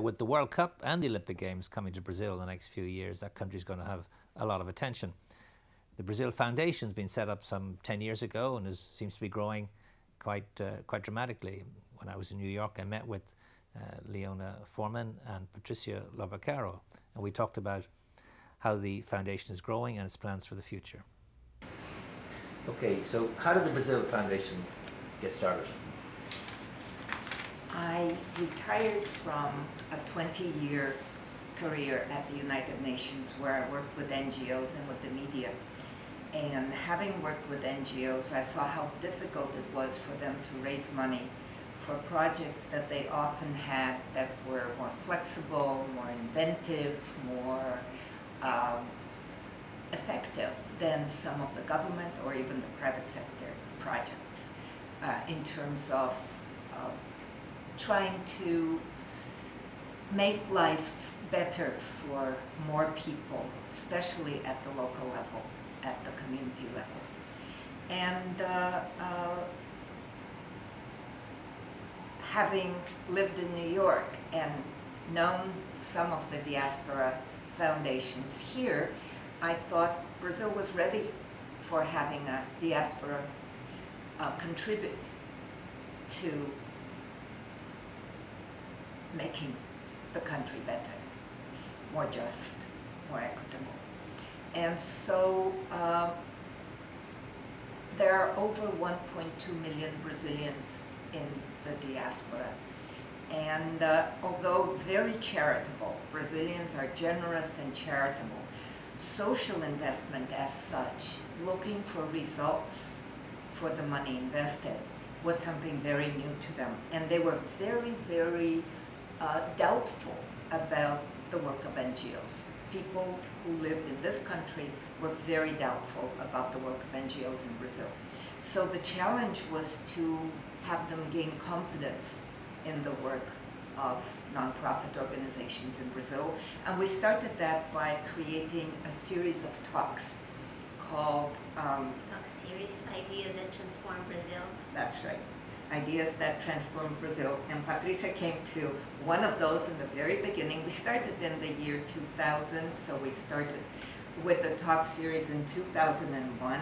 With the World Cup and the Olympic Games coming to Brazil in the next few years, that country's going to have a lot of attention. The Brazil Foundation has been set up some 10 years ago and seems to be growing quite dramatically. When I was in New York, I met with Leona Foreman and Patricia Lobacaro, and we talked about how the foundation is growing and its plans for the future. Okay, so how did the Brazil Foundation get started? I retired from a 20-year career at the United Nations where I worked with NGOs and with the media. And having worked with NGOs, I saw how difficult it was for them to raise money for projects that they often had that were more flexible, more inventive, more effective than some of the government or even the private sector projects in terms of trying to make life better for more people, especially at the local level, at the community level. And having lived in New York and known some of the diaspora foundations here, I thought Brazil was ready for having a diaspora contribute to making the country better, more just, more equitable. And so there are over 1.2 million Brazilians in the diaspora. And although very charitable, Brazilians are generous and charitable, social investment as such, looking for results for the money invested, was something very new to them. And they were very, very doubtful about the work of NGOs. People who lived in this country were very doubtful about the work of NGOs in Brazil. So the challenge was to have them gain confidence in the work of nonprofit organizations in Brazil. And we started that by creating a series of talks called Talk Series, Ideas That Transform Brazil. That's right. Ideas That Transform Brazil. And Patricia came to one of those in the very beginning. We started in the year 2000, so we started with the talk series in 2001.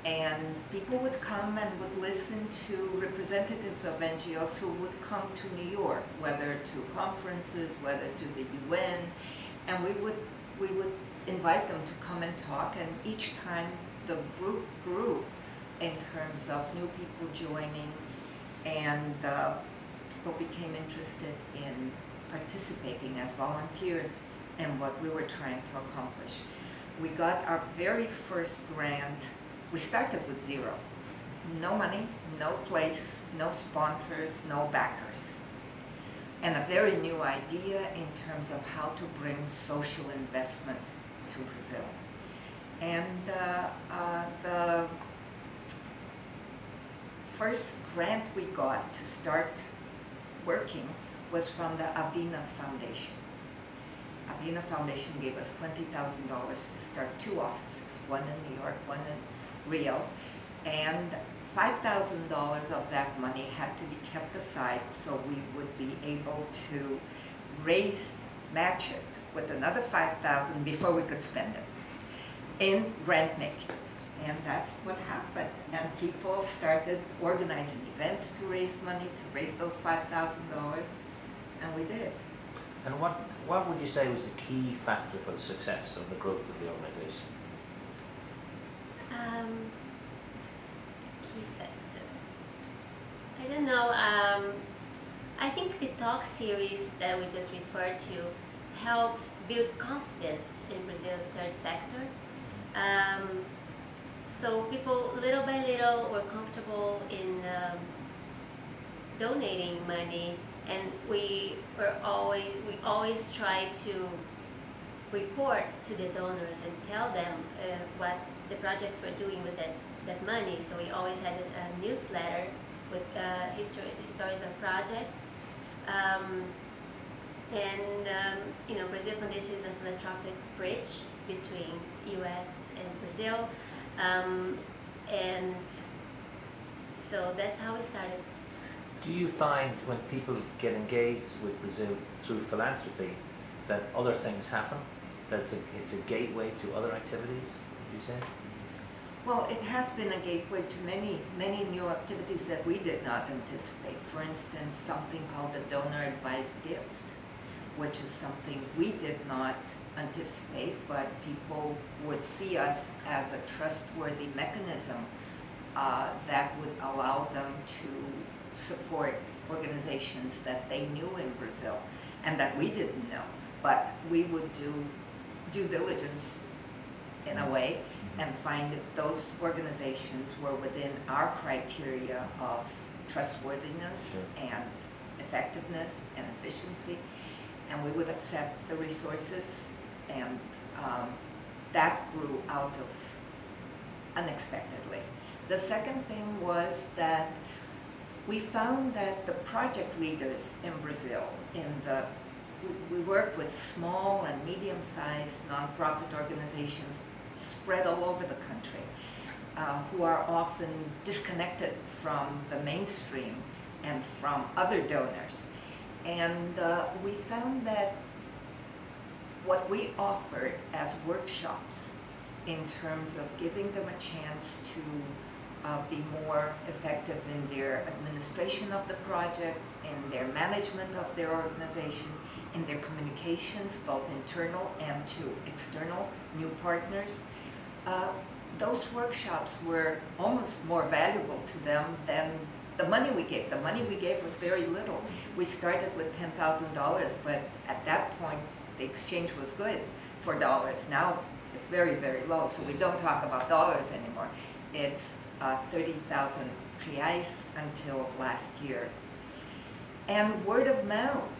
And people would come and would listen to representatives of NGOs who would come to New York, whether to conferences, whether to the UN, and we would invite them to come and talk, and each time the group grew in terms of new people joining, and people became interested in participating as volunteers in what we were trying to accomplish. We got our very first grant. We started with zero. No money, no place, no sponsors, no backers. And a very new idea in terms of how to bring social investment to Brazil. And the first grant we got to start working was from the Avina Foundation. Avina Foundation gave us $20,000 to start 2 offices, one in New York, one in Rio, and $5,000 of that money had to be kept aside so we would be able to match it with another $5,000 before we could spend it in grant making. And that's what happened. And people started organizing events to raise money, to raise those $5,000, and we did. And what would you say was the key factor for the success of the growth of the organization? Key factor. I don't know. I think the talk series that we just referred to helped build confidence in Brazil's third sector. So people, little by little, were comfortable in donating money, and we always try to report to the donors and tell them what the projects were doing with that money. So we always had a newsletter with stories of projects. You know, Brazil Foundation is a philanthropic bridge between US and Brazil. And so that's how we started. Do you find when people get engaged with Brazil through philanthropy that other things happen? That it's a gateway to other activities, would you say? Well, it has been a gateway to many new activities that we did not anticipate. For instance, something called the donor advised gift, which is something we did not anticipate, but people would see us as a trustworthy mechanism that would allow them to support organizations that they knew in Brazil and that we didn't know. But we would do due diligence in a way and find if those organizations were within our criteria of trustworthiness and effectiveness and efficiency, and we would accept the resources, and that grew out of unexpectedly. The second thing was that we found that the project leaders in Brazil, we work with small and medium-sized nonprofit organizations spread all over the country, who are often disconnected from the mainstream and from other donors. And we found that what we offered as workshops in terms of giving them a chance to be more effective in their administration of the project, in their management of their organization, in their communications, both internal and to external new partners. Those workshops were almost more valuable to them than the money we gave. The money we gave was very little. We started with $10,000, but at that point, the exchange was good for dollars. Now it's very, very low, so we don't talk about dollars anymore. It's 30,000 reais until last year. And word of mouth.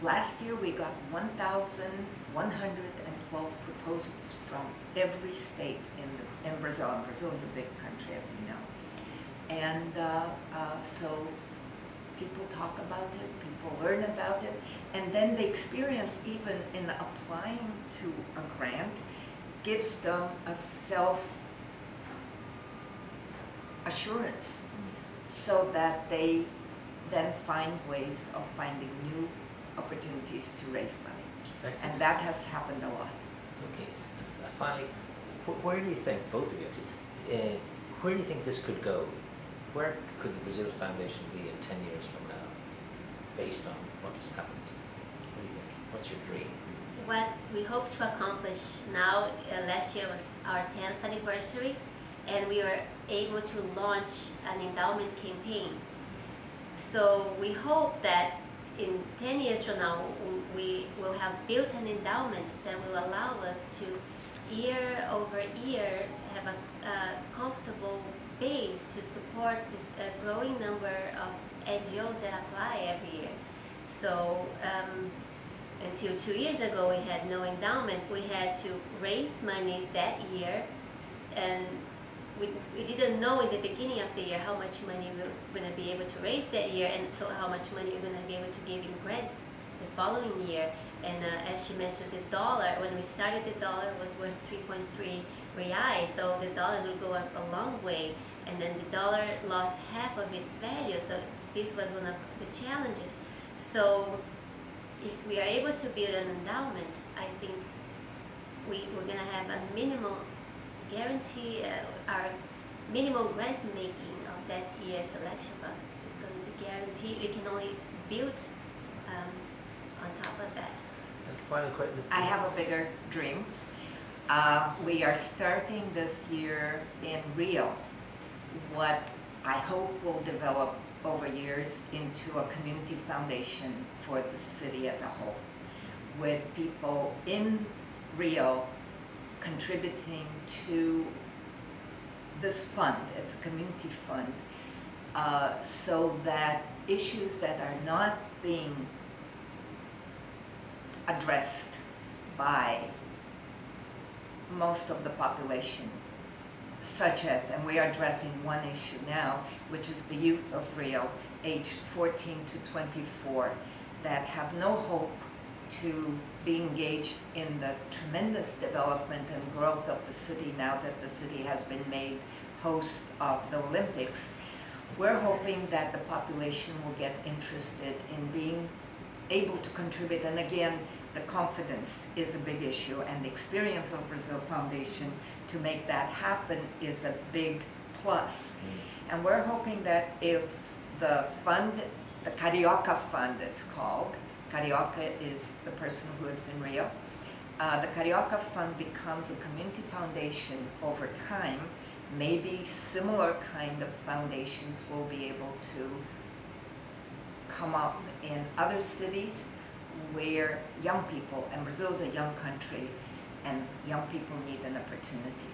Last year we got 1,112 proposals from every state in Brazil. And Brazil is a big country, as you know. And so people talk about it, people learn about it, and then the experience, even in applying to a grant, gives them a self-assurance so that they then find ways of finding new opportunities to raise money. Excellent. And that has happened a lot. Okay. Finally, where do you think, both of you, where do you think this could go? Where could the Brazil Foundation be in 10 years from now, based on what has happened? What do you think? What's your dream? What we hope to accomplish now, last year was our 10th anniversary, and we were able to launch an endowment campaign. So we hope that in 10 years from now, we will have built an endowment that will allow us to, year over year, have a comfortable base to support this growing number of NGOs that apply every year. So until 2 years ago, we had no endowment. We had to raise money that year, and we didn't know in the beginning of the year how much money we were going to be able to raise that year, and so how much money we were going to be able to give in grants the following year. And as she mentioned, the dollar, when we started, the dollar was worth 3.3 reais, so the dollar would go up a long way, and then the dollar lost half of its value, so this was one of the challenges. So if we are able to build an endowment, I think we're going to have a minimal guarantee, our minimum grant making of that year's selection process is going to be guaranteed. We can only build on top of that. And final question. I have a bigger dream. We are starting this year in Rio what I hope will develop over years into a community foundation for the city as a whole, with people in Rio contributing to this fund. It's a community fund, so that issues that are not being addressed by most of the population, such as, and we are addressing one issue now, which is the youth of Rio, aged 14 to 24, that have no hope to be engaged in the tremendous development and growth of the city now that the city has been made host of the Olympics. we're hoping that the population will get interested in being able to contribute. And again, the confidence is a big issue, and the Experience of Brazil Foundation to make that happen is a big plus. And we're hoping that if the fund, the Carioca Fund it's called, Carioca is the person who lives in Rio, the Carioca Fund becomes a community foundation over time, maybe similar kind of foundations will be able to come up in other cities where young people, and Brazil is a young country, and young people need an opportunity.